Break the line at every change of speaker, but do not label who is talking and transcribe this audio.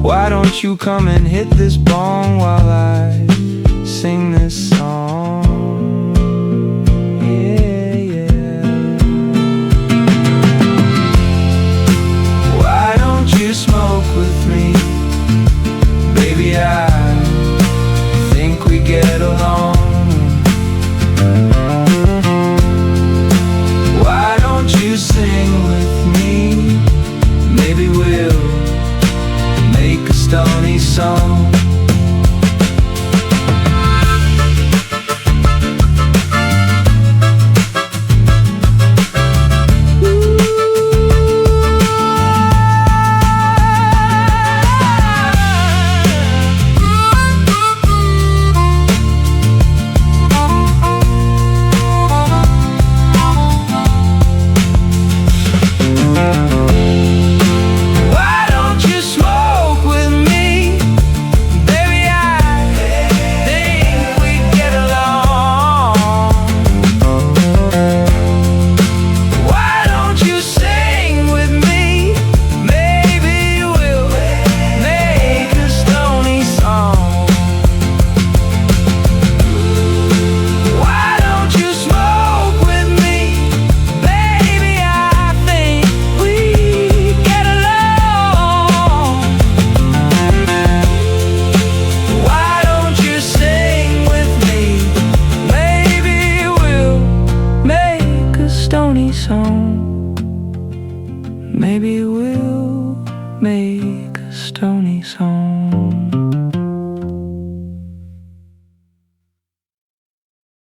Why don't you come and hit this bong while I sing this song? Yeah, yeah. Why don't you smoke with me? Baby, I think we get along. Why don't you sing with me? Maybe we'll make a stony song. Maybe we'll make a stony song.